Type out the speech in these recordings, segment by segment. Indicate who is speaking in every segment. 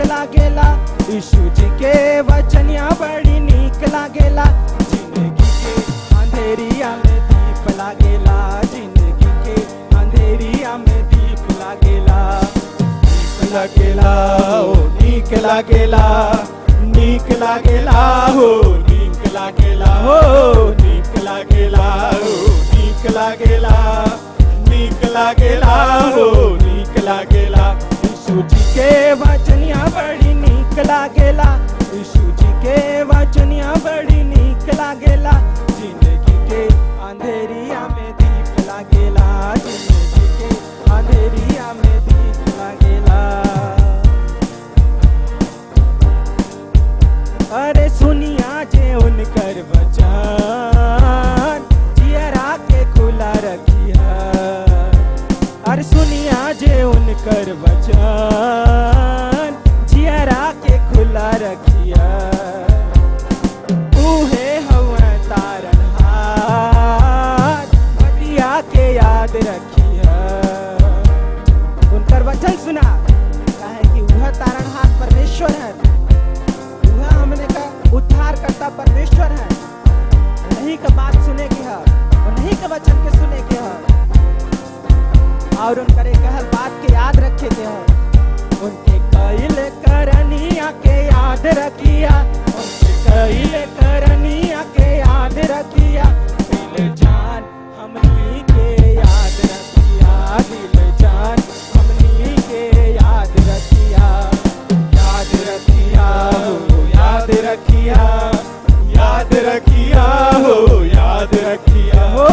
Speaker 1: लागेला। यीशु जी के वचनिया बड़ी नीक लागेला। जिंदगी के अंधेरिया में दीप लागेला। जिंदगी के अंधेरिया में दीप लागेला। दीप लागेला हो नीक लागेला। नीक लागेला हो नीक लागेला हो नीक लागेला हो नीक लागेला। नीक लागेला हो नीक लागेला। यीशु जी के वचनिया बड़ी नीक लागेला। यीशु जी के वचनिया बड़ी नीक लागेला। जिंदगी के अंधेरिया में दीप लागेला। जिंदगी के अंधेरिया में दीप लागेला। अरे सुनिया जे उनकर वचन जियरा के खुला रखिया। अरे सुनिया जे उनकर वचन जियरा के खुला रखिया। उहे हवा तारनहार बतिया के याद रखिया। उनकर वचन सुना कहे कि वह तारनहार परमेश्वर है। वह हमने का उद्धार करता परमेश्वर है। नहीं का बात सुने की है और नहीं का वचन के सुने के है और उनकर कहल बात के याद रखे के है। उनके कइल करनिया के याद रखिया। उनके कइल करनिया के याद रखिया। दिल जान हमनी के याद रखिया। दिल जान हमनी के याद रखिया। याद रखिया हो याद रखिया। याद रखिया हो याद रखिया हो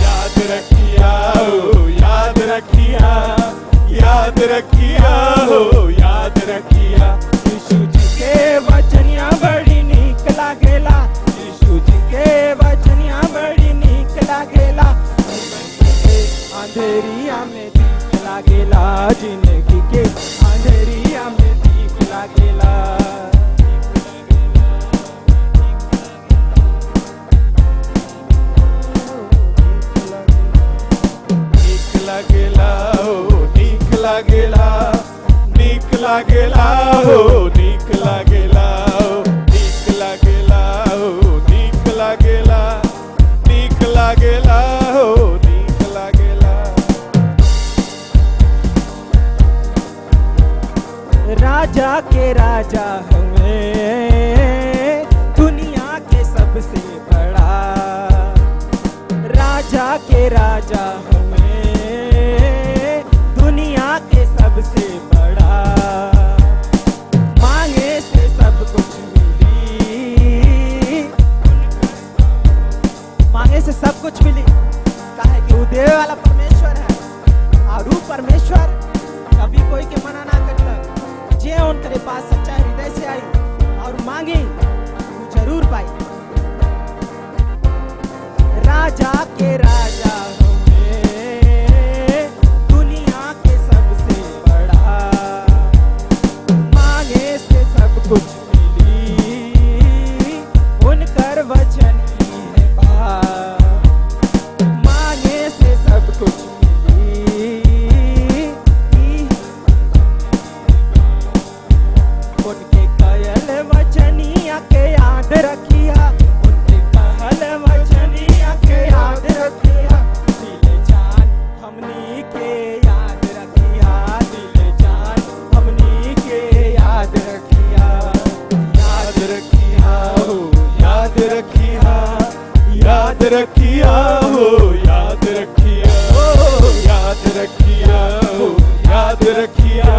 Speaker 1: याद रखिया हो याद रखिया। याद रखिया हो याद रखिया। यीशु जी के वचनिया बड़ी नीक लागेला। यीशु जी के वचनिया बड़ी नीक लागेला। अंधेरिया में दीप लागेला। जिंदगी के अंधेरिया में दीप लागेला। लागेला हो नीक लागेला। नीक लागेला हो नीक लागेला हो नीक लागेला हो नीक लागेला। नीक लागेला हो नीक लागेला। राजा के राजा हमें दुनिया के सबसे बड़ा। राजा के राजा दुनिया के सबसे बड़ा। मांगे से सब कुछ मिली। मांगे से सब कुछ मिली। कहे कि वो देवे वाला परमेश्वर है और वो परमेश्वर कभी कोई के मना ना करता। जे उनके पास सच्चा हृदय से आई और मांगी वो जरूर पाई। राजा के राजा कुछ मिली। उनकर वचन की है बात। मांगे से सब कुछ मिली। उनके कहल वचनिया के याद रखिया। उनके कहल वचनिया के याद रखिया। दिल जान हमनी के याद रखिया। दिल जान हमनी के याद रखिया। याद रखिया हो याद रखिया। याद रखिया हो याद रखिया हो याद रखिया हो याद रखिया।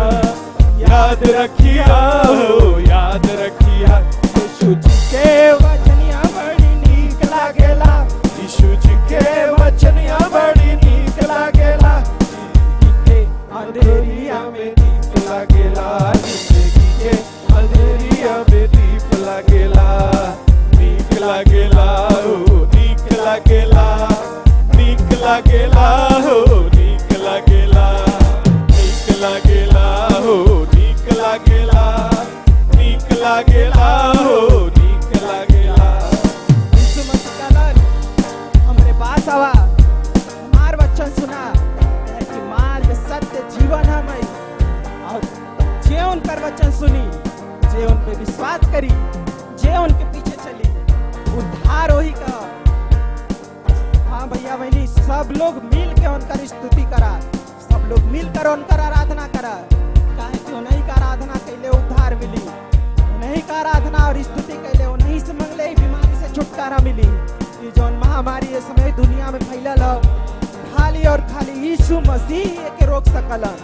Speaker 1: याद रखिया हो याद रखिया। यीशु जी के वचनिया बड़ी नीक लागेला। यीशु जी के वचनिया बड़ी नीक लागेला। जिंदगी के अंधेरिया में दीप लागेला। जिंदगी के अंधेरिया में दीप लागेला। नीक लागेला हो नीक लागेला। नीक लागेला हो नीक लागेला। नीक लागेला हो नीक लागेला। वचन सुनी, जे उन पे विश्वास करी, जे उनके पीछे चली, उद्धार वही का। हाँ भैया बहनी, सब लोग मिल के उनकर स्तुति करा, सब लोग मिलकर उनकर आराधना करा। काहे कि उन्हीं का आराधना कैले उद्धार मिली, उन्हीं का आराधना और स्तुति कैले उन्हीं से मंगले बीमारी से छुटकारा मिली। ये जो महामारी इस समय दुनिया में फैलल है, खाली और खाली यीशु मसीह के रोक सकलन।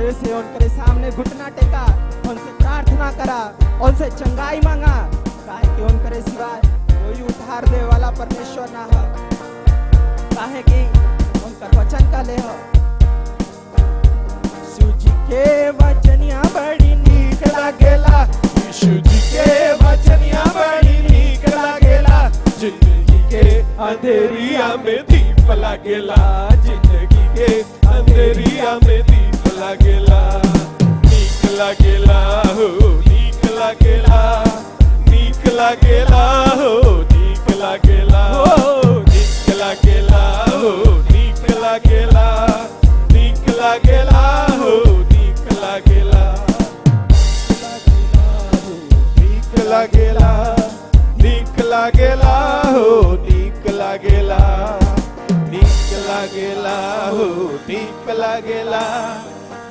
Speaker 1: ऐसे उनके सामने घुटना टेका, उनसे प्रार्थना करा, उनसे चंगाई मांगा, काहे कि उनके सिवाय कोई उद्धार दे वाला परमेश्वर ना है। काहे कि उनकर वचन का ले हो। यीशु जी के वचनिया बड़ी नीक लागेला,
Speaker 2: यीशु जी के वचनिया बड़ी नीक लागेला, जिंदगी के अंधेरिया में दीप लागेला, जिंदगी के अंधेरिया में दीप लागेला। नीक लागेला हो, नीक लागेला, नीक लागेला हो, नीक लागेला हो, नीक लागेला हो, नीक लागेला, नीक लागेला हो, नीक लागेला, नीक लागेला, नीक लागेला हो, नीक लागेला, नीक लागेला हो, नीक लागेला,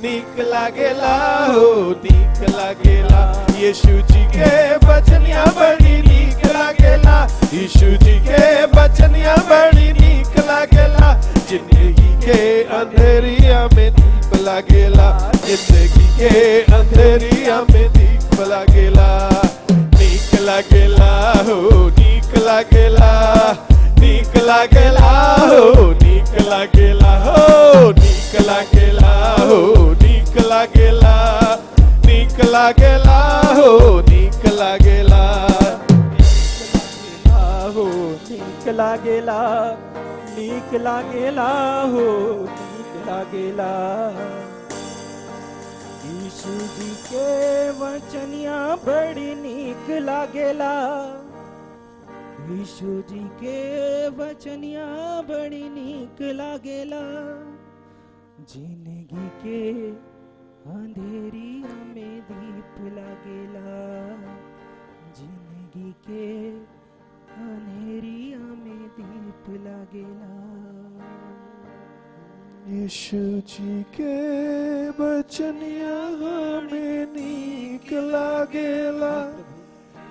Speaker 2: नीक लागेला हो, नीक लागेला। यीशु जी के वचनिया बड़ी नीक लागेला, यीशु जी के वचनिया बड़ी नीक लागेला, जिंदगी के अंधेरिया में दीप लागेला, जिंदगी के अंधेरिया में दीप लागेला। नीक लागेला हो, नीक लागेला, नीक लागेला हो, नीक लागेला हो, नीक लागेला हो, नीक लागेला, नीक लागेला हो, नीक लागेला
Speaker 1: हो, नीक लागेला, नीक लागेला हो, नीक लागेला। यीशु जी के वचनिया बड़ी नीक लागेला, यीशु जी के वचनिया बड़ी नीक लागेला, जिंदगी के अंधेरिया में दीप लागेला, जिंदगी के अंधेरिया में दीप लागेला।
Speaker 2: यीशु जी के वचनिया हमें नीक लागेला,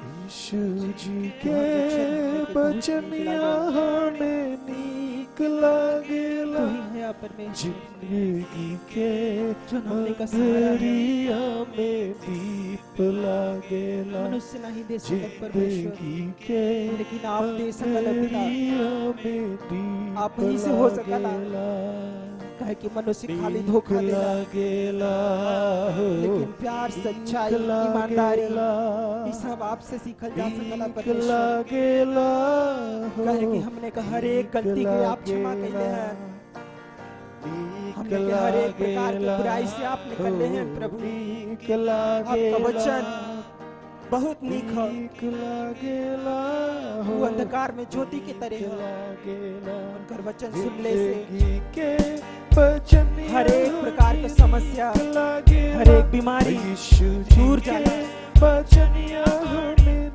Speaker 2: यीशु जी के वचनिया हमें नीक लागेला, जिंदगी के अंधेरिया में दीप लागेला,
Speaker 1: मनुष्य नहीं दे सकता परमेश्वर,
Speaker 2: जिंदगी के
Speaker 1: लेकिन आप दे सकला पिता,
Speaker 2: अंधेरिया में दीप
Speaker 1: आप ही से हो सकला।
Speaker 2: लागेला।
Speaker 1: कहे कि मनुष्य खाली धोखा देला, लेकिन प्यार, सच्चाई, ईमानदारी ये सब आपसे सीखल जा सकला परमेश्वर। कहे कि हमने का हर एक गलती के आप क्षमा कैले हैं, हमने के हर एक प्रकार की बुराई से आप निकले हैं प्रभु। आपका वचन बहुत नीक है, वो अंधकार में ज्योति की तरह है। उनकर वचन सुनने से हर एक प्रकार की समस्या, हर एक बीमारी दूर जाला।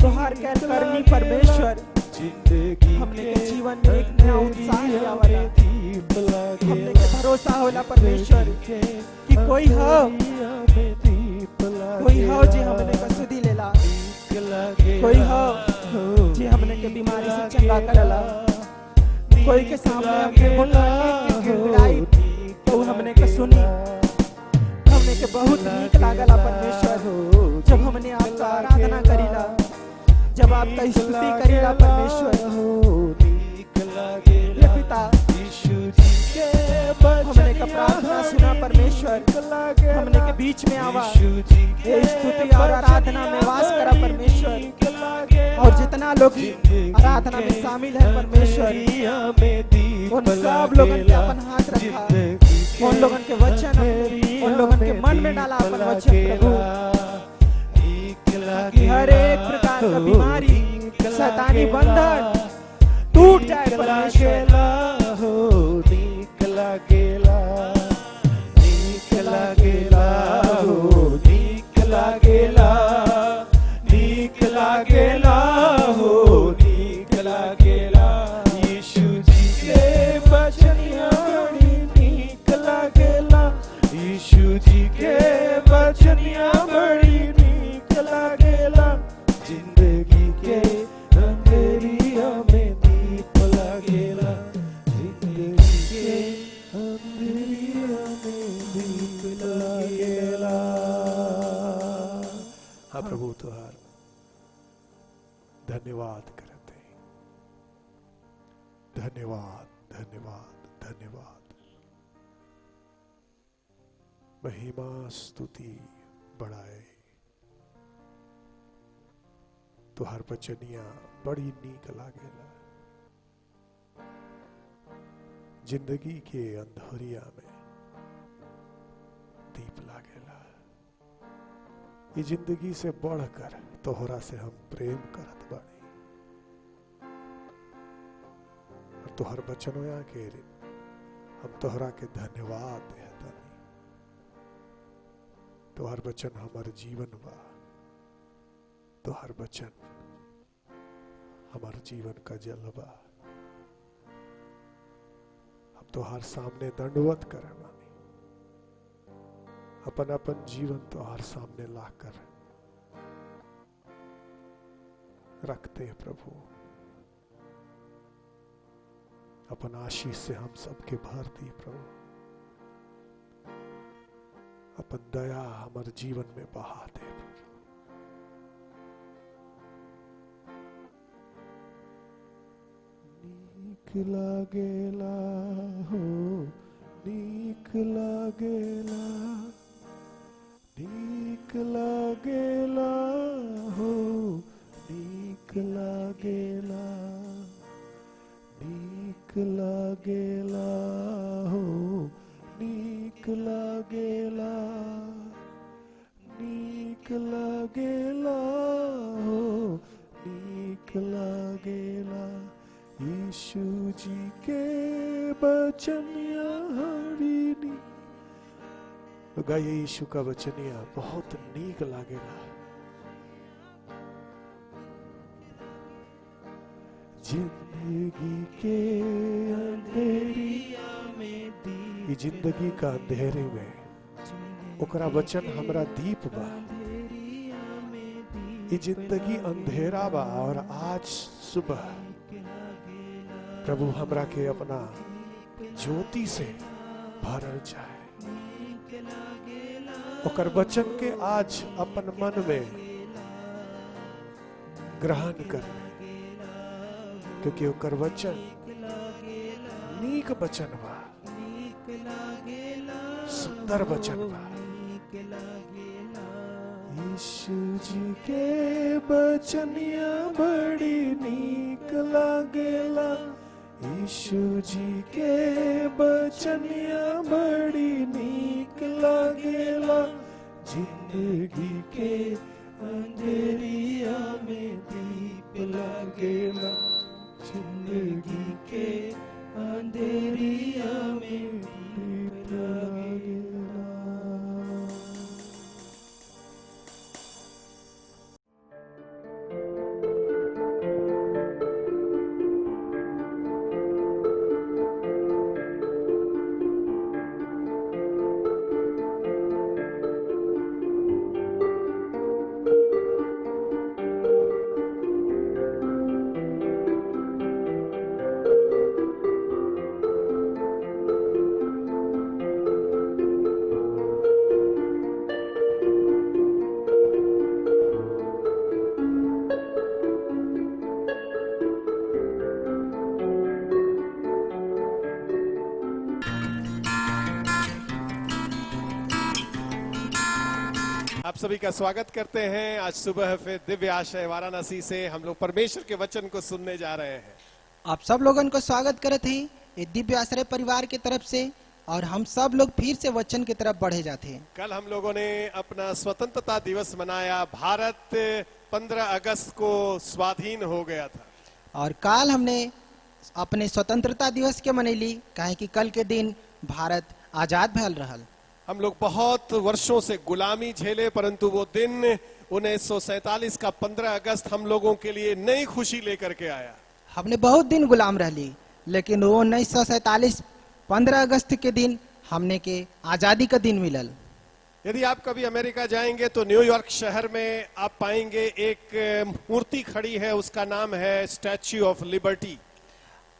Speaker 1: तोहार कर करनी परमेश्वर हमने के जीवन में एक नया उत्साह आवेला, हमने के भरोसा होला परमेश्वर कि कोई हो जे हमने का सुधी लेला, कोई हो जे हमने के बीमारी से चंगा करला, कोई के सामने हमने मुंह गिड़गिड़ाई तो हमने के सुनी, हमने के बहुत नीक लागला परमेश्वर। जब हमने आपका आराधना करीला, जब आपका स्तुति करीला परमेश्वर, हे पिता हमने का प्रार्थना सुना परमेश्वर, हमने के बीच में आवा, ये स्तुति और आराधना में वास करा परमेश्वर। और जितना लोग आराधना में शामिल है परमेश्वर, उन सब लोगों के अपन हाथ रखा, उन लोगों के वचन उन लोगों के मन में डाला अपन वचन प्रभु, कि हर एक प्रकार का बीमारी, शैतानी बंधन टूट जाए परमेश्वर।
Speaker 2: नीक लागेला, नीक लागेला हो, नीक लागेला। प्रभु तुहार धन्यवाद करते हैं। धन्यवाद धन्यवाद धन्यवाद। महिमा स्तुति बढ़ाए। तुहार बचनिया बड़ी नीक लागेला। जिंदगी के अंधेरिया में दीप लागेला। ये जिंदगी से बढ़कर तोहरा से हम प्रेम करत बानी और तोहर बचनोया के हम तोहरा के धन्यवाद देतानी। तोहर बचन हमार जीवन बा। तोहर बचन हमार जीवन का जल बा। हम तोहर सामने दंडवत करे बानी। अपन अपन जीवन तोहर सामने लाकर रखते हैं प्रभु। अपन आशीष से हम सबके भर दी प्रभु। अपन दया हमारे जीवन में बहा दे प्रभु। नीक लागेला हो, नीक लागेला, नीक लागेला हो, नीक लागेला, नीक लागेला हो, नीक लागेला, नीक लागेला हो, नीक लागेला। यीशु जी के बचनिया हरी। तो गाइए यीशु का बचनिया बहुत नीक लागेला। जिंदगी के अंधेरिया में दी। ये जिंदगी का अंधेरे में ओकरा वचन हमरा दीप बा। ये जिंदगी अंधेरा बा और आज सुबह प्रभु हमरा के अपना ज्योति से भरल जाए। ओकर वचन के आज अपन मन में ग्रहण कर, क्योंकि ओकर वचन नीक वचन बा, सुंदर वचन बा। यीशु जी के बचनिया बड़ी नीक लागेला। यीशु जी के बचनिया बड़ी नीक लागेला। जिंदगी के अंधेरिया में दीप लागेला। जिंदगी के अंधेरिया में दीप लागेला।
Speaker 3: आप सभी का स्वागत करते हैं। आज सुबह फिर दिव्य आशय वाराणसी से हम लोग परमेश्वर के वचन को सुनने जा रहे हैं।
Speaker 1: आप सब लोगों को स्वागत करते हैं ये दिव्य आश्रय परिवार की तरफ से, और हम सब लोग फिर से वचन की तरफ बढ़े जाते हैं।
Speaker 3: कल हम लोगों ने अपना स्वतंत्रता दिवस मनाया। भारत 15 अगस्त को स्वाधीन हो गया था।
Speaker 1: और कल हमने अपने स्वतंत्रता दिवस के मनैली, काहे कि कल के दिन भारत आजाद भयल रहल।
Speaker 3: हम लोग बहुत वर्षों से गुलामी झेले, परंतु वो दिन 1947 का 15 अगस्त हम लोगों के लिए नई खुशी लेकर के आया।
Speaker 1: हमने बहुत दिन गुलाम रहली, लेकिन वो 1947 15 अगस्त के दिन हमने के आजादी का दिन मिलल।
Speaker 3: यदि आप कभी अमेरिका जाएंगे तो न्यूयॉर्क शहर में आप पाएंगे एक मूर्ति खड़ी है, उसका नाम है स्टैच्यू ऑफ लिबर्टी।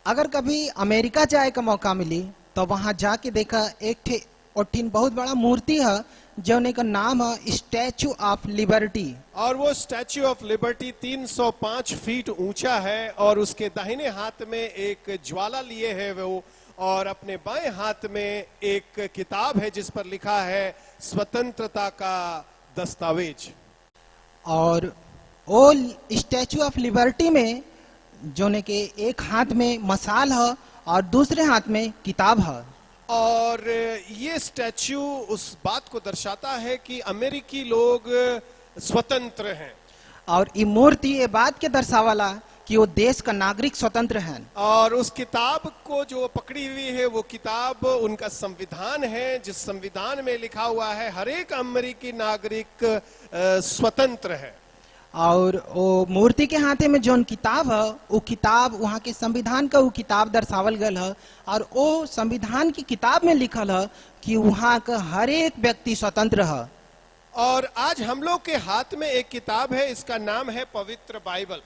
Speaker 1: अगर कभी अमेरिका जाए का मौका मिली तो वहां जाके देखा एक ठे बहुत बड़ा मूर्ति है जौने का नाम है स्टैचू ऑफ लिबर्टी।
Speaker 3: और वो स्टैच्यू ऑफ लिबर्टी 305 फीट ऊंचा है और उसके दाहिने हाथ में एक ज्वाला लिए है वो, और अपने बाएं हाथ में एक किताब है जिस पर लिखा है स्वतंत्रता का दस्तावेज।
Speaker 1: और वो स्टैचू ऑफ लिबर्टी में जौने के एक हाथ में मशाल है और दूसरे हाथ में किताब है।
Speaker 3: और ये स्टैच्यू उस बात को दर्शाता है कि अमेरिकी लोग स्वतंत्र हैं।
Speaker 1: और ये मूर्ति ये बात के दर्शावाला कि वो देश का नागरिक स्वतंत्र है।
Speaker 3: और उस किताब को जो पकड़ी हुई है वो किताब उनका संविधान है, जिस संविधान में लिखा हुआ है हर एक अमेरिकी नागरिक स्वतंत्र है।
Speaker 1: और वो मूर्ति के हाथे में जौन किताब है वो किताब वहाँ के संविधान का वो किताब दर्शावल गल है। और वो संविधान की किताब में लिखल है कि वहाँ का हर एक व्यक्ति स्वतंत्र है।
Speaker 3: और आज हम लोग के हाथ में एक किताब है, इसका नाम है पवित्र बाइबल।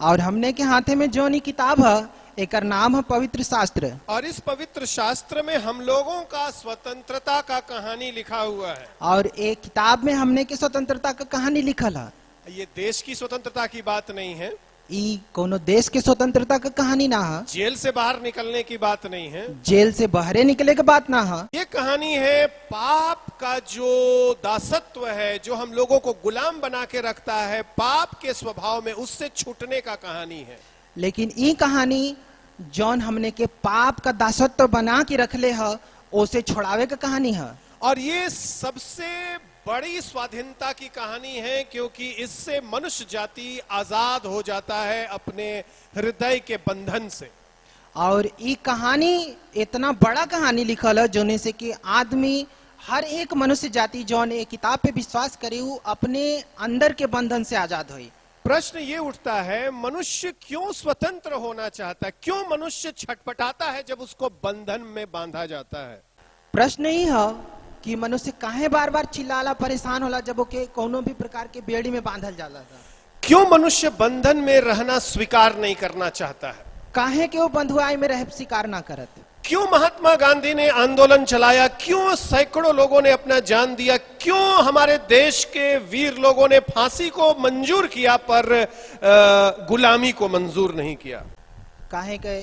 Speaker 1: और हमने के हाथे में जौन किताब है एक नाम है पवित्र शास्त्र।
Speaker 3: और इस पवित्र शास्त्र में हम लोगों का स्वतंत्रता का कहानी लिखा हुआ है।
Speaker 1: और एक किताब में हमने के स्वतंत्रता का कहानी लिखल है।
Speaker 3: ये देश की स्वतंत्रता की बात नहीं है,
Speaker 1: ई कोनो देश के स्वतंत्रता का कहानी ना है,
Speaker 3: जेल से बाहर निकलने की बात नहीं है,
Speaker 1: जेल से बहरे निकले के बात ना है।
Speaker 3: ये कहानी है पाप का जो दासत्व है, जो हम लोगों को गुलाम बना के रखता है पाप के स्वभाव में, उससे छूटने का कहानी है।
Speaker 1: लेकिन ई कहानी जौन हमने के पाप का दासत्व बना के रखले है उसे छोड़ावे का कहानी है।
Speaker 3: और ये सबसे बड़ी स्वाधीनता की कहानी है, क्योंकि इससे मनुष्य जाति आजाद हो जाता है अपने हृदय के बंधन से।
Speaker 1: और ये कहानी इतना बड़ा कहानी लिखल है जोने से कि आदमी हर एक मनुष्य जाति जौन ये किताब पे विश्वास करे वो अपने अंदर के बंधन से आजाद होई।
Speaker 3: प्रश्न ये उठता है, मनुष्य क्यों स्वतंत्र होना चाहता है? क्यों मनुष्य छटपटाता है जब उसको बंधन में बांधा जाता है?
Speaker 1: प्रश्न ही है कि मनुष्य काहे बार बार चिल्लाला परेशान होला जब ओके कोनो भी प्रकार के बेड़ी में बांधल जाला था।
Speaker 3: क्यों मनुष्य बंधन में रहना स्वीकार नहीं करना चाहता है?
Speaker 1: काहे के वो बंधुआई में रह स्वीकार ना करत?
Speaker 3: क्यों महात्मा गांधी ने आंदोलन चलाया? क्यों सैकड़ों लोगों ने अपना जान दिया? क्यों हमारे देश के वीर लोगों ने फांसी को मंजूर किया पर गुलामी को मंजूर नहीं किया?
Speaker 1: काहे के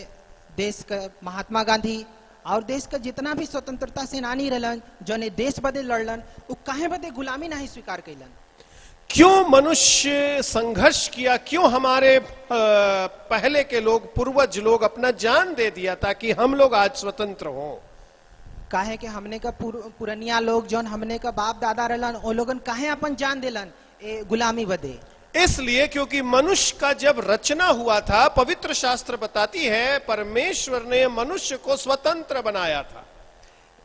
Speaker 1: देश का महात्मा गांधी और देश का जितना भी स्वतंत्रता सेनानी रहलन जो ने देश बदे लड़लन वो काहे बदे गुलामी नहीं स्वीकार कैलन?
Speaker 3: क्यों मनुष्य संघर्ष किया? क्यों हमारे पहले के लोग, पूर्वज लोग अपना जान दे दिया ताकि हम लोग आज स्वतंत्र हों?
Speaker 1: काहे के हमने का पुरनिया लोग जौन हमने का बाप दादा रहलन वो लोगन काहे अपन जान देलन ए गुलामी बदे?
Speaker 3: इसलिए क्योंकि मनुष्य का जब रचना हुआ था, पवित्र शास्त्र बताती है परमेश्वर ने मनुष्य को स्वतंत्र बनाया था।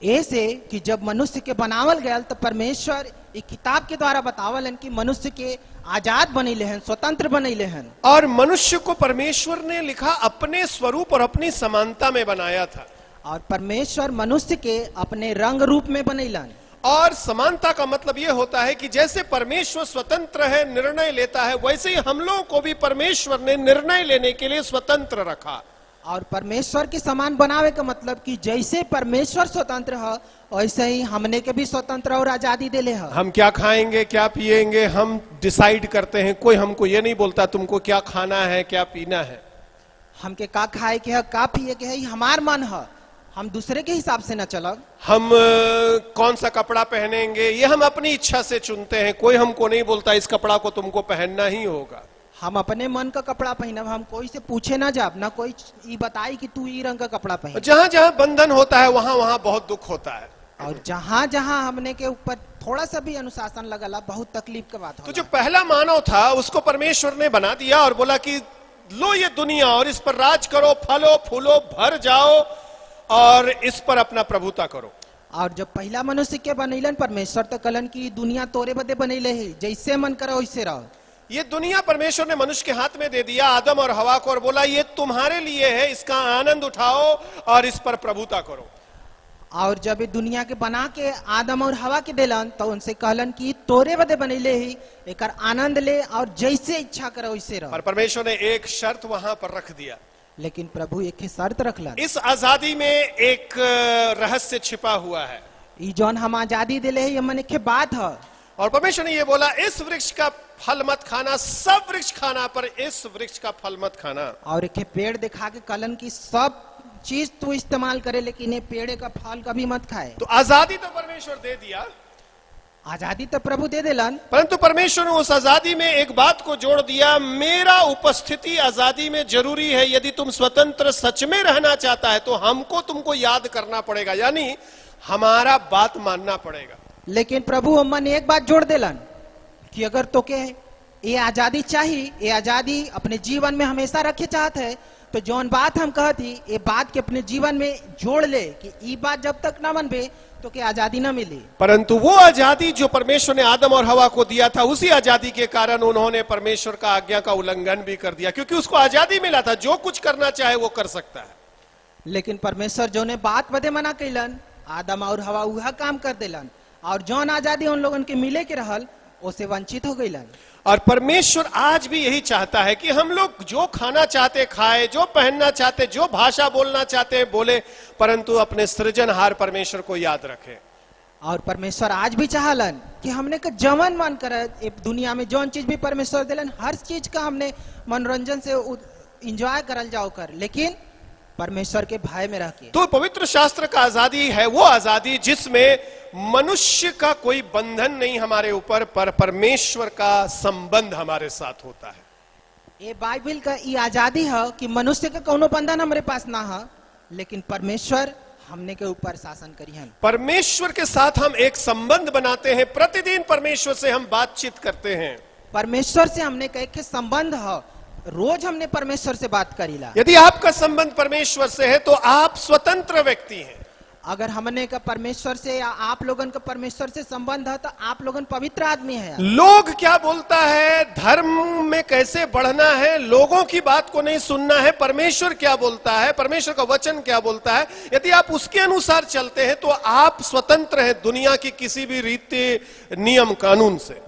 Speaker 1: ऐसे कि जब मनुष्य के बनावल गया तो परमेश्वर एक किताब के द्वारा बतावलन कि मनुष्य के आजाद बनैले हैं, स्वतंत्र बनैले हैं।
Speaker 3: और मनुष्य को परमेश्वर ने लिखा अपने स्वरूप और अपनी समानता में बनाया था।
Speaker 1: और परमेश्वर मनुष्य के अपने रंग रूप में बनैलन।
Speaker 3: और समानता का मतलब यह होता है कि जैसे परमेश्वर स्वतंत्र है, निर्णय लेता है, वैसे ही हम लोगों को भी परमेश्वर ने निर्णय लेने के लिए स्वतंत्र रखा।
Speaker 1: और परमेश्वर के समान बनावे का मतलब कि जैसे परमेश्वर स्वतंत्र है वैसे ही हमने के भी स्वतंत्र और आजादी देले है।
Speaker 3: हम क्या खाएंगे, क्या पिएंगे, हम डिसाइड करते हैं। कोई हमको ये नहीं बोलता तुमको क्या खाना है, क्या पीना है।
Speaker 1: हमके का खाए के है, का पिए के है, हमार मन है, हम दूसरे के हिसाब से न चलब। हम
Speaker 3: कौन सा कपड़ा पहनेंगे ये हम अपनी इच्छा से चुनते हैं। कोई हमको नहीं बोलता इस कपड़ा को तुमको पहनना ही होगा।
Speaker 1: हम अपने मन का कपड़ा पहनब, हम कोई से पूछे ना जाब, ना कोई ये बताई कि तू ये रंग का कपड़ा पहन।
Speaker 3: जहां जहां बंधन होता है वहां वहां बहुत दुख होता है।
Speaker 1: और जहां जहां हमने के ऊपर थोड़ा सा भी अनुशासन लगला बहुत तकलीफ की बात।
Speaker 3: तो जो पहला मानव था उसको परमेश्वर ने बना दिया और बोला कि लो ये दुनिया और इस पर राज करो, फलो फूलो, भर जाओ और इस पर अपना प्रभुता करो।
Speaker 1: और जब पहला मनुष्य के बनैलन परमेश्वर तो कलन की दुनिया तोरे बदे बनैले है, जैसे मन करो वैसे रहो।
Speaker 3: ये दुनिया परमेश्वर ने मनुष्य के हाथ में दे दिया, आदम और हवा को, और बोला ये तुम्हारे लिए है, इसका आनंद उठाओ और इस पर प्रभुता करो।
Speaker 1: और जब ये दुनिया के बना के आदम और हवा के देलन तो उनसे कहलन कि तोरे बदे बनैले ही, एकर आनंद ले और जैसे इच्छा करो वैसे रहो।
Speaker 3: पर परमेश्वर ने एक शर्त वहां पर रख दिया।
Speaker 1: लेकिन प्रभु एक शर्त रखलन।
Speaker 3: इस आजादी में एक रहस्य छिपा हुआ है।
Speaker 1: ई जौन हम आजादी दिले है ये मन के बात है।
Speaker 3: और परमेश्वर ने ये बोला इस वृक्ष का फल मत खाना, सब वृक्ष खाना पर इस वृक्ष का फल मत खाना।
Speaker 1: और एक पेड़ दिखा के कलन की सब चीज तू इस्तेमाल करे लेकिन ये पेड़ का फल कभी मत खाए।
Speaker 3: तो आजादी तो परमेश्वर दे दिया,
Speaker 1: आजादी तो प्रभु दे दिलन,
Speaker 3: परंतु परमेश्वर ने उस आजादी में एक बात को जोड़ दिया, मेरा उपस्थिति आजादी में जरूरी है। यदि तुम स्वतंत्र सच में रहना चाहता है तो हमको तुमको याद करना पड़ेगा, यानी हमारा बात मानना पड़ेगा।
Speaker 1: लेकिन प्रभु अम्मन एक बात जोड़ दिलन कि अगर तो के ये आजादी चाहिए, ये आजादी अपने जीवन में हमेशा रखे चाहते है तो जौन बात हम कहती ये बात के अपने जीवन में जोड़ ले कि ये बात जब तक ना मनबे तो क्या आजादी ना मिली।
Speaker 3: परंतु वो आजादी जो परमेश्वर ने आदम और हवा को दिया था, उसी आजादी के कारण उन्होंने परमेश्वर का आज्ञा का उल्लंघन भी कर दिया, क्योंकि उसको आजादी मिला था, जो कुछ करना चाहे वो कर सकता है।
Speaker 1: लेकिन परमेश्वर जो ने बात बदे मना कैलन, आदम और हवा वह काम कर दिलन और जौन आजादी उन लोगन के मिले के रहल उसे वंचित हो गईलन।
Speaker 3: और परमेश्वर आज भी यही चाहता है कि हम लोग जो खाना चाहते खाए, जो पहनना चाहते, जो भाषा बोलना चाहते बोले, परंतु अपने सृजनहार परमेश्वर को याद रखें।
Speaker 1: और परमेश्वर आज भी चाहलन कि हमने का जवन मन करे दुनिया में जौन चीज भी परमेश्वर दिलन हर चीज का हमने मनोरंजन से एंजॉय करल जाओ कर, लेकिन परमेश्वर के भय में रह के।
Speaker 3: तो पवित्र शास्त्र का आजादी है वो आजादी जिसमें मनुष्य का कोई बंधन नहीं हमारे ऊपर, पर परमेश्वर का संबंध हमारे साथ होता है।
Speaker 1: ये बाइबल का ये आजादी है कि मनुष्य का कोनो बंधन हमारे पास ना है, लेकिन परमेश्वर हमने के ऊपर शासन करी है।
Speaker 3: परमेश्वर के साथ हम एक संबंध बनाते हैं, प्रतिदिन परमेश्वर से हम बातचीत करते हैं।
Speaker 1: परमेश्वर से हमने का एक संबंध है, रोज हमने परमेश्वर से बात करीला।
Speaker 3: यदि आपका संबंध परमेश्वर से है तो आप स्वतंत्र व्यक्ति हैं।
Speaker 1: अगर हमने का परमेश्वर से या आप लोगन का परमेश्वर से संबंध है तो आप लोगन पवित्र आदमी है।
Speaker 3: लोग क्या बोलता है, धर्म में कैसे बढ़ना है, लोगों की बात को नहीं सुनना है, परमेश्वर क्या बोलता है, परमेश्वर का वचन क्या बोलता है, यदि आप उसके अनुसार चलते हैं तो आप स्वतंत्र हैं दुनिया की किसी भी रीति नियम कानून से।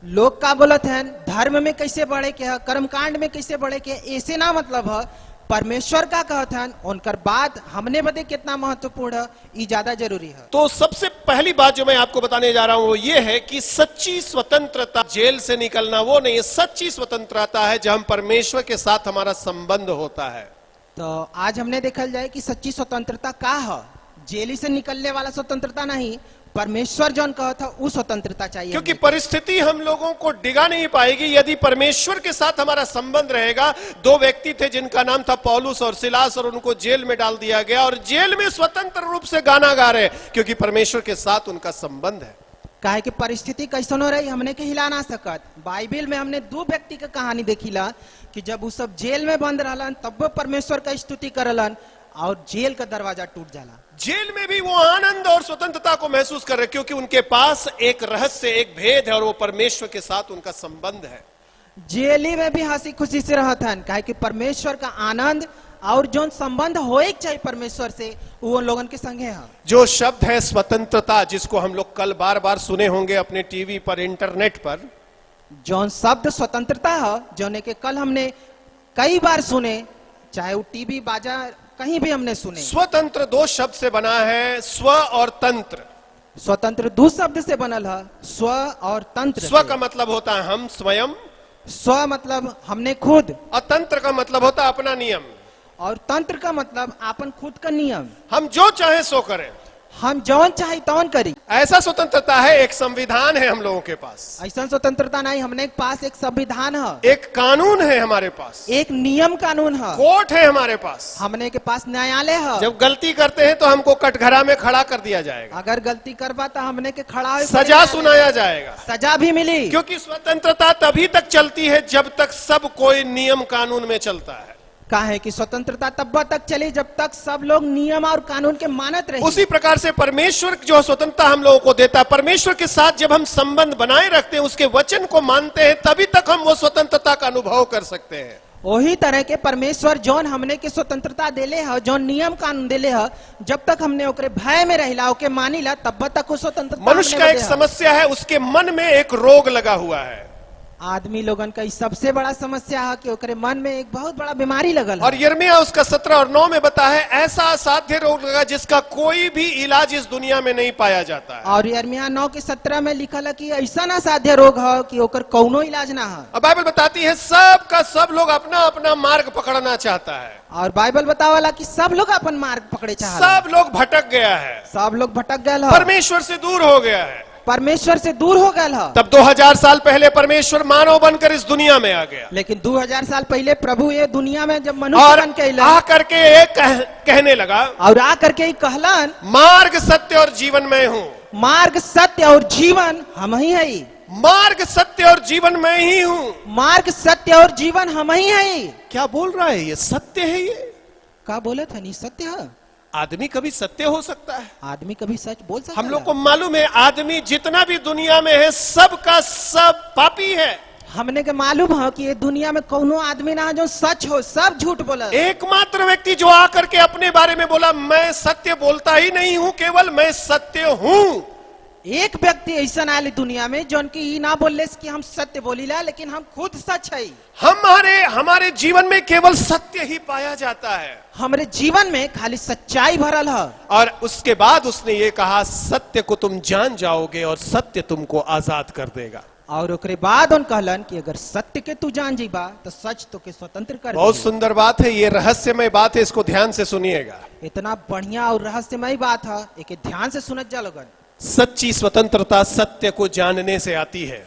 Speaker 1: लोग का बोलत हैं धर्म में कैसे बढ़े के है, कर्मकांड में कैसे बढ़े के, ऐसे ना मतलब है। परमेश्वर का कहते हैं उनकर बात हमने बदे कितना महत्वपूर्ण है, ये ज्यादा जरूरी है।
Speaker 3: तो सबसे पहली बात जो मैं आपको बताने जा रहा हूं वो ये है कि सच्ची स्वतंत्रता जेल से निकलना वो नहीं है, सच्ची स्वतंत्रता है जब हम परमेश्वर के साथ हमारा संबंध होता है।
Speaker 1: तो आज हमने देखल जाए कि सच्ची स्वतंत्रता का है, जेल से निकलने वाला स्वतंत्रता नहीं, परमेश्वर जौन कहा था वो स्वतंत्रता चाहिए।
Speaker 3: क्योंकि परिस्थिति हम लोगों को डिगा नहीं पाएगी यदि परमेश्वर के साथ हमारा संबंध रहेगा। दो व्यक्ति थे जिनका नाम था पौलुस और सिलास, और उनको जेल में डाल दिया गया और जेल में स्वतंत्र रूप से गाना गा रहे क्योंकि परमेश्वर के साथ उनका संबंध है।
Speaker 1: काहे कि परिस्थिति कैसन हो रही हमने के हिला ना सकत। बाइबल में हमने दो व्यक्ति का कहानी देखिला कि जब वो सब जेल में बंद रहलन तब वो परमेश्वर का स्तुति करलन और जेल का दरवाजा टूट जाला।
Speaker 3: जेल में भी वो आनंद और स्वतंत्रता को महसूस कर रहे क्योंकि उनके पास एक रहस्य, एक भेद है और वो परमेश्वर के साथ उनका संबंध है।
Speaker 1: जेली में भी हंसी खुशी से रहत हन, काहे कि परमेश्वर का आनंद और जो संबंध होए चाहिए परमेश्वर से वो उन लोगन के संगे है।
Speaker 3: जो शब्द है स्वतंत्रता, जिसको हम लोग कल बार बार सुने होंगे अपने टीवी पर, इंटरनेट पर,
Speaker 1: जो शब्द स्वतंत्रता है जोने के कल हमने कई बार सुने, चाहे वो टीवी बाजार कहीं भी हमने सुने।
Speaker 3: स्वतंत्र दो शब्द से बना है, स्व और तंत्र।
Speaker 1: स्वतंत्र दो शब्द से बनल है, स्व और तंत्र।
Speaker 3: स्व का मतलब होता है हम स्वयं,
Speaker 1: स्व मतलब हमने खुद,
Speaker 3: और तंत्र का मतलब होता है अपना नियम,
Speaker 1: और तंत्र का मतलब अपन खुद का नियम।
Speaker 3: हम जो चाहे सो करें,
Speaker 1: हम जौन चाहे तौन करी।
Speaker 3: ऐसा स्वतंत्रता है, एक संविधान है हम लोगों के पास।
Speaker 1: ऐसा स्वतंत्रता नहीं, हमने पास एक संविधान है,
Speaker 3: एक कानून है हमारे पास,
Speaker 1: एक नियम कानून है,
Speaker 3: कोर्ट है हमारे पास।
Speaker 1: हमने के पास न्यायालय है।
Speaker 3: जब गलती करते हैं तो हमको कटघरा में खड़ा कर दिया जाएगा,
Speaker 1: अगर गलती करवा तो हमने के खड़ा होए
Speaker 3: सजा सुनाया जाएगा,
Speaker 1: सजा भी मिली।
Speaker 3: क्योंकि स्वतंत्रता तभी तक चलती है जब तक सब कोई नियम कानून में चलता है।
Speaker 1: काहे कि स्वतंत्रता तब तक चली जब तक सब लोग नियम और कानून के मानत रहे।
Speaker 3: उसी प्रकार से परमेश्वर जो स्वतंत्रता हम लोगों को देता है, परमेश्वर के साथ जब हम संबंध बनाए रखते हैं, उसके वचन को मानते हैं, तभी तक हम वो स्वतंत्रता का अनुभव कर सकते हैं।
Speaker 1: वही तरह के परमेश्वर जौन हमने के स्वतंत्रता देले है, जौन नियम कानून देले है, जब तक हमने ओकरे भय में रहिला, ओके मानिला, तब तक वो स्वतंत्रता।
Speaker 3: मनुष्य का एक समस्या है, उसके मन में एक रोग लगा हुआ है।
Speaker 1: आदमी लोगन का ई सबसे बड़ा समस्या है कि ओकरे मन में एक बहुत बड़ा बीमारी लगल है।
Speaker 3: और यिर्मयाह उसका 17 और 9 में बता है, ऐसा असाध्य रोग लगा जिसका कोई भी इलाज इस दुनिया में नहीं पाया जाता है।
Speaker 1: और यिर्मयाह 9:17 में लिखल है कि ऐसा ना साध्य रोग है कि ओकर कौनो इलाज ना है।
Speaker 3: अब बाइबल बताती है सब का सब लोग अपना अपना मार्ग पकड़ना चाहता है।
Speaker 1: और बाइबल बतावला कि सब लोग अपन मार्ग पकड़े चाहत,
Speaker 3: सब लोग भटक गया है,
Speaker 1: सब लोग भटक गए है,
Speaker 3: परमेश्वर से दूर हो गया है।
Speaker 1: परमेश्वर से दूर हो गए है।
Speaker 3: तब 2000 साल पहले परमेश्वर मानव बनकर इस दुनिया में आ गया
Speaker 1: लेकिन 2000 साल पहले प्रभु ये दुनिया में जब मनुष्य
Speaker 3: और
Speaker 1: बन के अइलन
Speaker 3: आ करके एक कहने लगा,
Speaker 1: और आ करके ही कहलन,
Speaker 3: मार्ग सत्य और जीवन मैं हूँ।
Speaker 1: मार्ग सत्य और जीवन हम ही है।
Speaker 3: मार्ग सत्य और जीवन मैं ही हूँ।
Speaker 1: मार्ग सत्य और जीवन हम ही है।
Speaker 3: क्या बोल रहा है ये? सत्य है ये?
Speaker 1: का बोले था? नहीं सत्य है।
Speaker 3: आदमी कभी सत्य हो सकता है?
Speaker 1: आदमी कभी सच बोल सकता
Speaker 3: हम लोग को मालूम है आदमी जितना भी दुनिया में है सब का सब पापी है।
Speaker 1: हमने के मालूम है कि ये दुनिया में कोनो आदमी ना है जो सच हो, सब झूठ बोला।
Speaker 3: एकमात्र व्यक्ति जो आकर के अपने बारे में बोला, मैं सत्य बोलता ही नहीं हूं, केवल मैं सत्य हूं।
Speaker 1: एक व्यक्ति ऐसा आयल दुनिया में जो की ना बोलले कि हम सत्य बोलीला, लेकिन हम खुद सच है।
Speaker 3: हमारे जीवन में केवल सत्य ही पाया जाता है।
Speaker 1: हमारे जीवन में खाली सच्चाई भरल है।
Speaker 3: और उसके बाद उसने ये कहा, सत्य को तुम जान जाओगे और सत्य तुमको आजाद कर देगा।
Speaker 1: और ओकरे बाद उन कहलन कि अगर सत्य के तू जान जीबा तो सच तो के स्वतंत्र कर
Speaker 3: बहुत
Speaker 1: देही।
Speaker 3: सुंदर बात है, ये रहस्यमय बात है, इसको ध्यान से सुनिएगा।
Speaker 1: इतना बढ़िया और रहस्यमय बात है, एक ध्यान से सुनत जा लोगन।
Speaker 3: सच्ची स्वतंत्रता सत्य को जानने से आती है।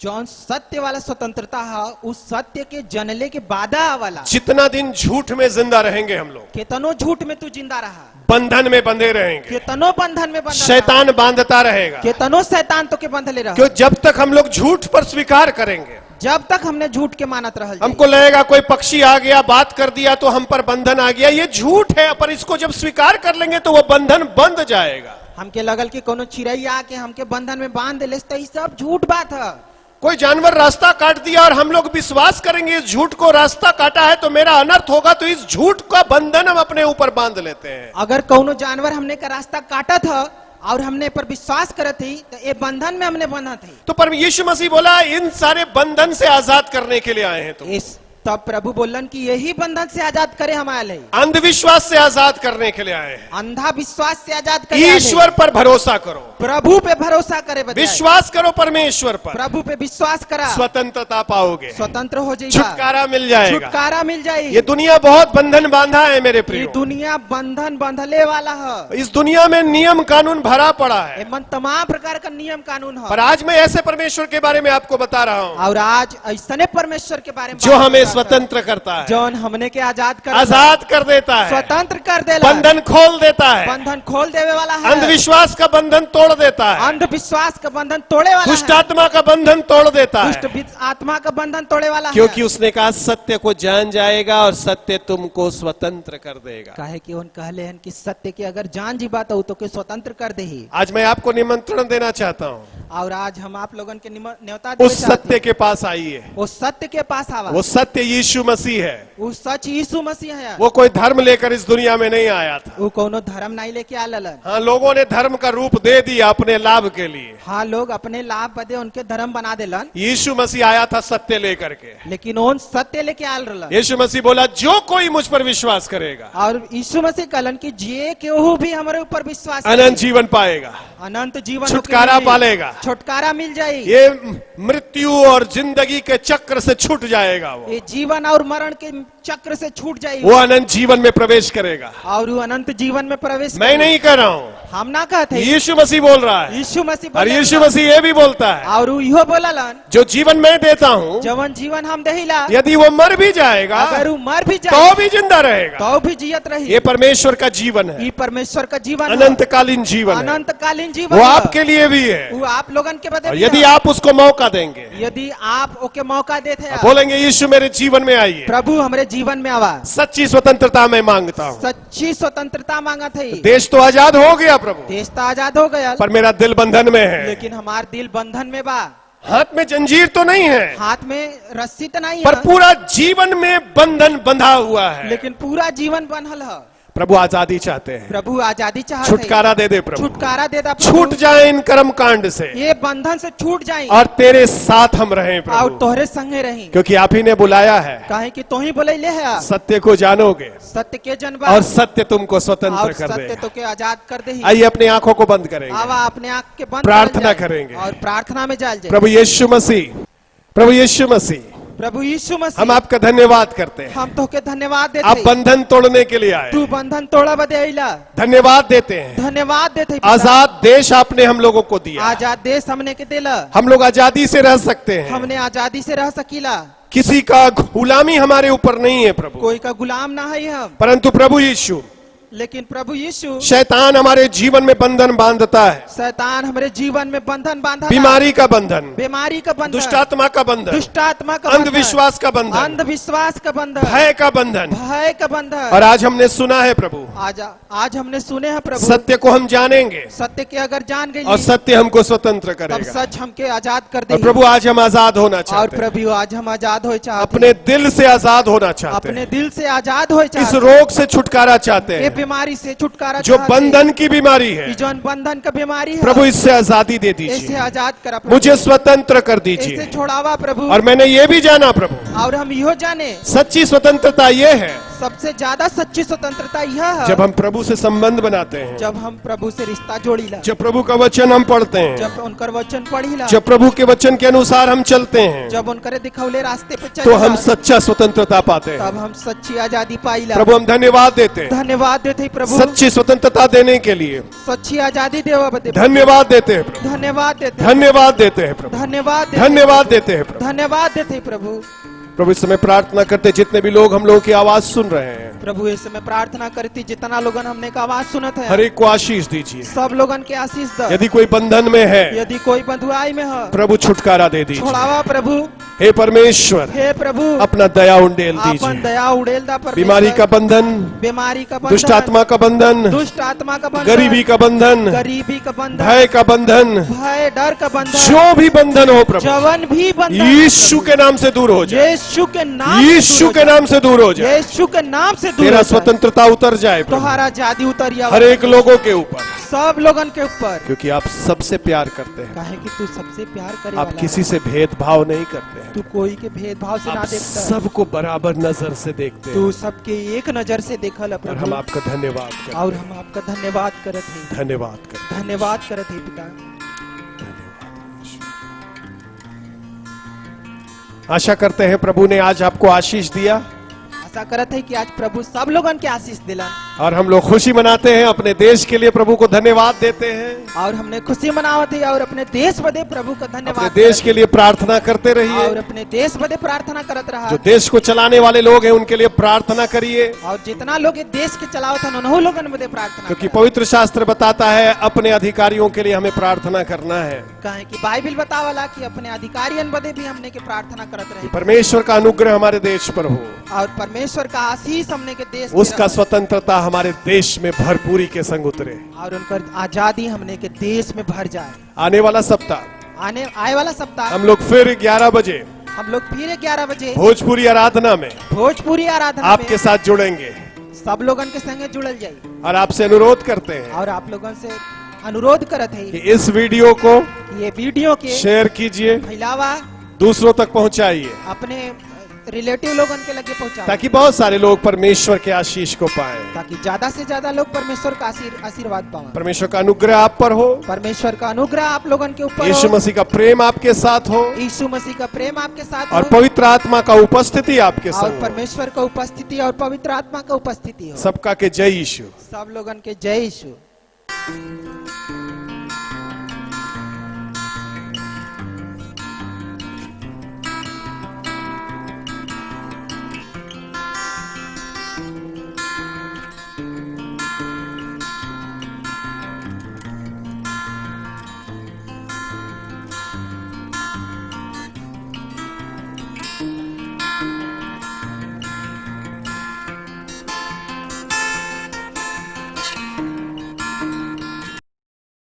Speaker 1: जौन सत्य वाला स्वतंत्रता है उस सत्य के जनले के बाधा वाला।
Speaker 3: जितना दिन झूठ में जिंदा रहेंगे हम लोग,
Speaker 1: केतनो झूठ में तू जिंदा रहा,
Speaker 3: बंधन में बंधे रहेंगे,
Speaker 1: केतनो बंधन में बंधा
Speaker 3: शैतान बांधता रहेगा।
Speaker 1: केतनो शैतान तो के बंधले रहा।
Speaker 3: क्यों? जब तक हम लोग झूठ पर स्वीकार करेंगे,
Speaker 1: जब तक हमने झूठ के मानत रहल,
Speaker 3: हमको लगेगा कोई पक्षी आ गया, बात कर दिया तो हम पर बंधन आ गया। ये झूठ है, पर इसको जब स्वीकार कर लेंगे तो वो बंधन बंध जाएगा।
Speaker 1: हमके लगल कि कोनो चिड़ै आके हमके बंधन में बांध देले, तो ये सब झूठ बात है।
Speaker 3: कोई जानवर रास्ता काट दिया और हम लोग विश्वास करेंगे इस झूठ को, रास्ता काटा है तो मेरा अनर्थ होगा, तो इस झूठ का बंधन हम अपने ऊपर बांध लेते हैं।
Speaker 1: अगर कोनो जानवर हमने का रास्ता काटा था और हमने पर विश्वास करे थी तो ये बंधन में हमने बंधा थी।
Speaker 3: तो पर यीशु मसीह बोला, इन सारे बंधन से आजाद करने के लिए आए हैं। तो
Speaker 1: इस तब प्रभु बोलन कि यही बंधन से आजाद करे हम आए हैं।
Speaker 3: अंधविश्वास से आजाद करने के लिए आए हैं।
Speaker 1: अंधा विश्वास से आजाद करे आए हैं।
Speaker 3: ईश्वर पर भरोसा करो,
Speaker 1: प्रभु पे भरोसा करे, बजाय
Speaker 3: विश्वास करो परमेश्वर पर,
Speaker 1: प्रभु पे विश्वास करा,
Speaker 3: स्वतंत्रता पाओगे,
Speaker 1: स्वतंत्र हो जाएगा,
Speaker 3: छुटकारा मिल जाएगा।
Speaker 1: छुटकारा मिल जाएगी।
Speaker 3: ये दुनिया बहुत बंधन बांधा है मेरे
Speaker 1: ये
Speaker 3: प्रिय।
Speaker 1: दुनिया बंधन बंधले वाला है।
Speaker 3: इस दुनिया में नियम कानून भरा पड़ा है,
Speaker 1: एमन तमाम प्रकार का नियम कानून है।
Speaker 3: पर आज मैं ऐसे परमेश्वर के बारे में आपको बता रहा हूँ
Speaker 1: और आज ऐसने परमेश्वर के बारे में
Speaker 3: जो
Speaker 1: बात
Speaker 3: हमें
Speaker 1: करता है।
Speaker 3: स्वतंत्र करता है,
Speaker 1: जौन हमने के आजाद कर
Speaker 3: देता है,
Speaker 1: स्वतंत्र कर देला,
Speaker 3: बंधन खोल देता है,
Speaker 1: बंधन खोल देवे वाला है,
Speaker 3: अंधविश्वास का बंधन तोड़ देता है,
Speaker 1: अंधविश्वास का बंधन तोड़े वाला
Speaker 3: दुष्ट
Speaker 1: है,
Speaker 3: आत्मा का बंधन तोड़ देता
Speaker 1: दुष्ट
Speaker 3: है।
Speaker 1: आत्मा का बंधन तोड़े वाला
Speaker 3: क्योंकि
Speaker 1: है।
Speaker 3: उसने कहा सत्य को जान जाएगा और सत्य तुमको स्वतंत्र कर देगा।
Speaker 1: काहे कि उन कहले हैं कि सत्य के अगर जान जी बात हो तो के स्वतंत्र कर देही।
Speaker 3: आज मैं आपको निमंत्रण देना चाहता हूँ,
Speaker 1: और आज हम आप लोगन के न्योता
Speaker 3: उस सत्य के पास आइए।
Speaker 1: वो सत्य के पास आवा।
Speaker 3: वो सत्य यीशु मसीह है।
Speaker 1: वो सच यीशु मसीह है।
Speaker 3: वो कोई धर्म लेकर इस दुनिया में नहीं आया था।
Speaker 1: वो कोनो धर्म नहीं लेके आलन।
Speaker 3: हाँ, लोगों ने धर्म का रूप दे दिया अपने लाभ के लिए।
Speaker 1: हाँ, लोग अपने लाभ बदे उनके धर्म बना देलन।
Speaker 3: यीशु मसीह आया था सत्य लेकर के,
Speaker 1: लेकिन उन सत्य लेके आल रहलन।
Speaker 3: यीशु मसीह बोला, जो कोई मुझ पर विश्वास करेगा,
Speaker 1: और यीशु मसीह कहलन कि जे केहू भी हमारे ऊपर विश्वास
Speaker 3: अनंत जीवन पाएगा,
Speaker 1: अनंत जीवन
Speaker 3: छुटकारा
Speaker 1: होके मिली।
Speaker 3: पालेगा,
Speaker 1: छुटकारा मिल जाये।
Speaker 3: ये मृत्यु और जिंदगी के चक्र से छूट जाएगा। वो
Speaker 1: ये जीवन और मरण के चक्र से छूट जाये।
Speaker 3: वो अनंत जीवन में प्रवेश करेगा।
Speaker 1: और वो अनंत जीवन में प्रवेश
Speaker 3: मैं नहीं कर रहा हूँ,
Speaker 1: हम ना कहते,
Speaker 3: यीशु मसीह बोल रहा है।
Speaker 1: यीशु मसीह
Speaker 3: और यीशु मसीह ये भी बोलता है,
Speaker 1: और इहो बोललन,
Speaker 3: जो जीवन मैं देता हूँ,
Speaker 1: जवन जीवन हम देहिला,
Speaker 3: यदि वो मर भी जाएगा
Speaker 1: अगर वो मर भी
Speaker 3: तो
Speaker 1: जाए
Speaker 3: भी जिंदा रहेगा।
Speaker 1: तो भी जियत रही।
Speaker 3: ये परमेश्वर का जीवन है,
Speaker 1: ये परमेश्वर का जीवन है।
Speaker 3: अनंतकालीन जीवन है।
Speaker 1: अनंतकालीन जीवन
Speaker 3: वो
Speaker 1: है।
Speaker 3: आपके लिए भी है।
Speaker 1: वो आप लोगन के बदले
Speaker 3: और
Speaker 1: भी
Speaker 3: यदि
Speaker 1: है।
Speaker 3: आप उसको मौका देंगे,
Speaker 1: यदि आप ओके मौका देते हैं,
Speaker 3: बोलेंगे यीशु मेरे जीवन में आइए,
Speaker 1: प्रभु हमारे जीवन में आवा,
Speaker 3: सच्ची स्वतंत्रता मैं मांगता हूँ।
Speaker 1: सच्ची स्वतंत्रता मांगा थे।
Speaker 3: देश तो आजाद हो गया प्रभु,
Speaker 1: देश तो आजाद हो गया,
Speaker 3: पर मेरा दिल बंधन में है।
Speaker 1: लेकिन हमार दिल बंधन में बा।
Speaker 3: हाथ में जंजीर तो नहीं है,
Speaker 1: हाथ में रस्सी तो नहीं
Speaker 3: पर
Speaker 1: है,
Speaker 3: पूरा जीवन में बंधन बंधा हुआ है।
Speaker 1: लेकिन पूरा जीवन बंधल है।
Speaker 3: प्रभु आजादी चाहते हैं,
Speaker 1: प्रभु आजादी चाहते हैं।
Speaker 3: छुटकारा दे दे प्रभु,
Speaker 1: छुटकारा दे दा प्रभु।
Speaker 3: छूट जाए इन कर्म कांड से
Speaker 1: ये बंधन से छूट जाए
Speaker 3: और तेरे साथ हम रहें
Speaker 1: और
Speaker 3: प्रभु,
Speaker 1: तोहरे संगे रही।
Speaker 3: क्योंकि आप ही ने बुलाया है।
Speaker 1: काहे कि तू ही बोलैले है,
Speaker 3: सत्य को जानोगे
Speaker 1: सत्य के जनबा
Speaker 3: और सत्य तुमको स्वतंत्र
Speaker 1: और
Speaker 3: कर
Speaker 1: सत्य
Speaker 3: दे।
Speaker 1: तो के आजाद कर दे।
Speaker 3: आइए अपनी आंखों को बंद करेंगे,
Speaker 1: आवा अपने आंख के बंद
Speaker 3: प्रार्थना
Speaker 1: करल जाए
Speaker 3: करेंगे।
Speaker 1: और प्रार्थना में जाल जाए।
Speaker 3: प्रभु यीशु मसीह, प्रभु यीशु मसीह,
Speaker 1: प्रभु यीशु मसीह,
Speaker 3: हम आपका धन्यवाद करते हैं।
Speaker 1: हम तो के धन्यवाद देते
Speaker 3: आप
Speaker 1: हैं।
Speaker 3: बंधन तोड़ने के लिए आए,
Speaker 1: तू बंधन तोड़ा बदे अइला,
Speaker 3: धन्यवाद देते हैं।
Speaker 1: धन्यवाद देते हैं पिता।
Speaker 3: आजाद देश आपने हम लोगों को दिया,
Speaker 1: आजाद देश हमने के दिला,
Speaker 3: हम लोग आजादी से रह सकते हैं।
Speaker 1: हमने आजादी से रह सकीला,
Speaker 3: किसी का गुलामी हमारे ऊपर नहीं है प्रभु,
Speaker 1: कोई का गुलाम ना है हम।
Speaker 3: परंतु प्रभु यीशु,
Speaker 1: लेकिन प्रभु यीशु,
Speaker 3: शैतान हमारे जीवन में बंधन बांधता है।
Speaker 1: शैतान हमारे जीवन में बंधन बांधा,
Speaker 3: बीमारी का बंधन,
Speaker 1: बीमारी का बंधन,
Speaker 3: दुष्टात्मा का बंधन,
Speaker 1: दुष्टात्मा का बंधन,
Speaker 3: अंधविश्वास का बंधन,
Speaker 1: अंधविश्वास का बंधन,
Speaker 3: भय का बंधन।
Speaker 1: भय का बंधन।
Speaker 3: और आज हमने सुना है प्रभु,
Speaker 1: आज हमने सुने हैं प्रभु,
Speaker 3: सत्य को हम जानेंगे
Speaker 1: सत्य के अगर जान गई
Speaker 3: और सत्य हमको स्वतंत्र
Speaker 1: तब
Speaker 3: करेगा।
Speaker 1: सच हमके आजाद कर
Speaker 3: और
Speaker 1: देगी।
Speaker 3: प्रभु आज हम आजाद होना
Speaker 1: और
Speaker 3: चाहते हैं,
Speaker 1: प्रभु आज हम आजाद हो चाहते
Speaker 3: अपने दिल से आजाद होना चाहते
Speaker 1: अपने
Speaker 3: हैं,
Speaker 1: दिल से आजाद हो
Speaker 3: इस
Speaker 1: चाहते हैं।
Speaker 3: रोग से छुटकारा चाहते
Speaker 1: ये
Speaker 3: हैं
Speaker 1: बीमारी से छुटकारा
Speaker 3: जो
Speaker 1: चाहते हैं।
Speaker 3: बंधन की बीमारी है।
Speaker 1: ये जो बंधन का बीमारी है
Speaker 3: प्रभु इससे आजादी दे
Speaker 1: ऐसे
Speaker 3: दीजिए,
Speaker 1: आजाद करा प्रभु।
Speaker 3: मुझे स्वतंत्र कर
Speaker 1: ऐसे
Speaker 3: दीजिए।
Speaker 1: छोड़ावा प्रभु।
Speaker 3: और मैंने ये भी जाना प्रभु,
Speaker 1: और हम यो जाने
Speaker 3: सच्ची स्वतंत्रता ये है
Speaker 1: सबसे ज्यादा सच्ची स्वतंत्रता यह है
Speaker 3: जब हम प्रभु से संबंध बनाते हैं,
Speaker 1: जब हम प्रभु से रिश्ता जोड़ीला,
Speaker 3: जब प्रभु का वचन हम पढ़ते हैं,
Speaker 1: जब उनकर वचन पढ़ीला,
Speaker 3: जब प्रभु के वचन के अनुसार हम चलते हैं,
Speaker 1: जब उनकर दिखौले रास्ते पे
Speaker 3: तो
Speaker 1: चलीला,
Speaker 3: हम सच्चा स्वतंत्रता पाते हैं।
Speaker 1: तब हम सच्ची आजादी पाईला।
Speaker 3: प्रभु हम धन्यवाद देते हैं,
Speaker 1: धन्यवाद देते हैं प्रभु,
Speaker 3: सच्ची स्वतंत्रता देने के लिए
Speaker 1: सच्ची आजादी देवा बदे
Speaker 3: धन्यवाद देते हैं प्रभु,
Speaker 1: धन्यवाद देते हैं,
Speaker 3: धन्यवाद देते हैं प्रभु,
Speaker 1: धन्यवाद देते हैं,
Speaker 3: धन्यवाद देते हैं प्रभु।
Speaker 1: धन्यवाद देते हैं प्रभु।
Speaker 3: प्रभु इस समय प्रार्थना करते, जितने भी लोग हम लोगों की आवाज सुन रहे हैं,
Speaker 1: प्रभु इस समय प्रार्थना करती जितना लोगन हमने का आवाज सुनत
Speaker 3: हर
Speaker 1: है,
Speaker 3: एक को आशीष दीजिए।
Speaker 1: सब लोगन के आशीष द।
Speaker 3: यदि कोई बंधन में है,
Speaker 1: यदि कोई बंधुआई में है,
Speaker 3: प्रभु छुटकारा दे दीजिए।
Speaker 1: छोड़ावा प्रभु।
Speaker 3: हे परमेश्वर,
Speaker 1: हे प्रभु,
Speaker 3: अपना दया उंडेल
Speaker 1: अपन
Speaker 3: दीजिए।
Speaker 1: दया उड़ेल दा परमेश्वर।
Speaker 3: बीमारी का बंधन,
Speaker 1: बीमारी का बंधन,
Speaker 3: दुष्टात्मा का बंधन,
Speaker 1: दुष्ट आत्मा का बंधन,
Speaker 3: गरीबी का बंधन,
Speaker 1: गरीबी का बंधन,
Speaker 3: भय का बंधन,
Speaker 1: भय डर का बंधन,
Speaker 3: जो भी बंधन हो प्रभु,
Speaker 1: जवन भी बंधन,
Speaker 3: यीशु के नाम से दूर हो जाए,
Speaker 1: यीशु के नाम,
Speaker 3: यीशु के नाम से दूर हो जाए।
Speaker 1: यीशु के नाम से दूर
Speaker 3: तेरा
Speaker 1: हो जाए।
Speaker 3: स्वतंत्रता उतर जाए प्रभु,
Speaker 1: तोहारा आजादी उतरिया
Speaker 3: हर एक लोगों के ऊपर,
Speaker 1: सब लोगन के ऊपर।
Speaker 3: क्योंकि आप सबसे प्यार करते हैं।
Speaker 1: काहे कि तू सबसे प्यार करे
Speaker 3: आप
Speaker 1: वाला
Speaker 3: किसी
Speaker 1: है।
Speaker 3: से भेदभाव नहीं करते हैं,
Speaker 1: तू कोई के भेदभाव से ना
Speaker 3: आप
Speaker 1: देखता,
Speaker 3: सबको बराबर नजर से देखते
Speaker 1: तू
Speaker 3: हैं।
Speaker 1: सबके एक नजर से देखल है
Speaker 3: और हम
Speaker 1: प्रभु।
Speaker 3: आपका धन्यवाद करते
Speaker 1: और
Speaker 3: हैं,
Speaker 1: हम आपका धन्यवाद करत है,
Speaker 3: धन्यवाद करते हैं,
Speaker 1: धन्यवाद करत है पिता।
Speaker 3: धन्यवाद यीशु। आशा करते हैं प्रभु ने आज आपको आशीष दिया
Speaker 1: आशा करत है कि आज प्रभु सब लोगन के आशीष दिलन
Speaker 3: और हम लोग खुशी मनाते हैं, अपने देश के लिए प्रभु को धन्यवाद देते हैं,
Speaker 1: और हमने खुशी मनावत है और अपने देश बदे प्रभु का
Speaker 3: अपने
Speaker 1: धन्यवाद
Speaker 3: देश
Speaker 1: करत
Speaker 3: के लिए प्रार्थना करते
Speaker 1: है।
Speaker 3: रहिए।
Speaker 1: और अपने देश बदे प्रार्थना करत रहा।
Speaker 3: जो देश को चलाने वाले लोग हैं उनके लिए प्रार्थना करिए,
Speaker 1: और जितना लोग ये देश के चलावत है उन्हों लोगन बदे प्रार्थना
Speaker 3: क्योंकि
Speaker 1: करत।
Speaker 3: पवित्र शास्त्र बताता है अपने अधिकारियों के लिए हमें प्रार्थना करना है।
Speaker 1: काहे कि बाइबिल बतावला कि अपने अधिकारियन बदे भी हमने के प्रार्थना करत रहे
Speaker 3: परमेश्वर का अनुग्रह हमारे देश पर हो,
Speaker 1: और परमेश्वर का आशीष हमने के देश पे
Speaker 3: उसका
Speaker 1: रहे।
Speaker 3: स्वतंत्रता हमारे देश में भरपूरी के संग उतरे।
Speaker 1: और उनकर आजादी हमने के देश में भर जाए।
Speaker 3: आने वाला सप्ताह
Speaker 1: आए वाला सप्ताह
Speaker 3: हम लोग फिर 11 बजे
Speaker 1: हम लोग फिर 11 बजे
Speaker 3: भोजपुरी आराधना में
Speaker 1: भोजपुरी आराधना
Speaker 3: आपके
Speaker 1: में
Speaker 3: साथ जुड़ेंगे
Speaker 1: सब लोगन के संगे जुड़ल जाई।
Speaker 3: और आपसे अनुरोध करते हैं
Speaker 1: और आप लोगन से अनुरोध करत है
Speaker 3: कि इस वीडियो को
Speaker 1: कि ये वीडियो के
Speaker 3: शेयर कीजिए,
Speaker 1: फैलावा,
Speaker 3: दूसरों तक पहुंचाइए,
Speaker 1: अपने रिलेटिव लोगन के लगे पहुंचावा,
Speaker 3: ताकि बहुत सारे लोग परमेश्वर के आशीष को पाएं।
Speaker 1: ताकि ज्यादा से ज्यादा लोग परमेश्वर का आशीर्वाद पाएं।
Speaker 3: परमेश्वर का अनुग्रह आप पर हो,
Speaker 1: परमेश्वर का अनुग्रह आप लोगन के ऊपर
Speaker 3: यीशु
Speaker 1: हो,
Speaker 3: मसीह का प्रेम आपके साथ हो
Speaker 1: यीशु मसीह का प्रेम आपके साथ
Speaker 3: और
Speaker 1: हो,
Speaker 3: पवित्र आत्मा का उपस्थिति आपके
Speaker 1: और
Speaker 3: संग हो।
Speaker 1: परमेश्वर का उपस्थिति और पवित्र आत्मा का उपस्थिति हो।
Speaker 3: सबका के जय यीशु।
Speaker 1: सब लोगन के जय यीशु।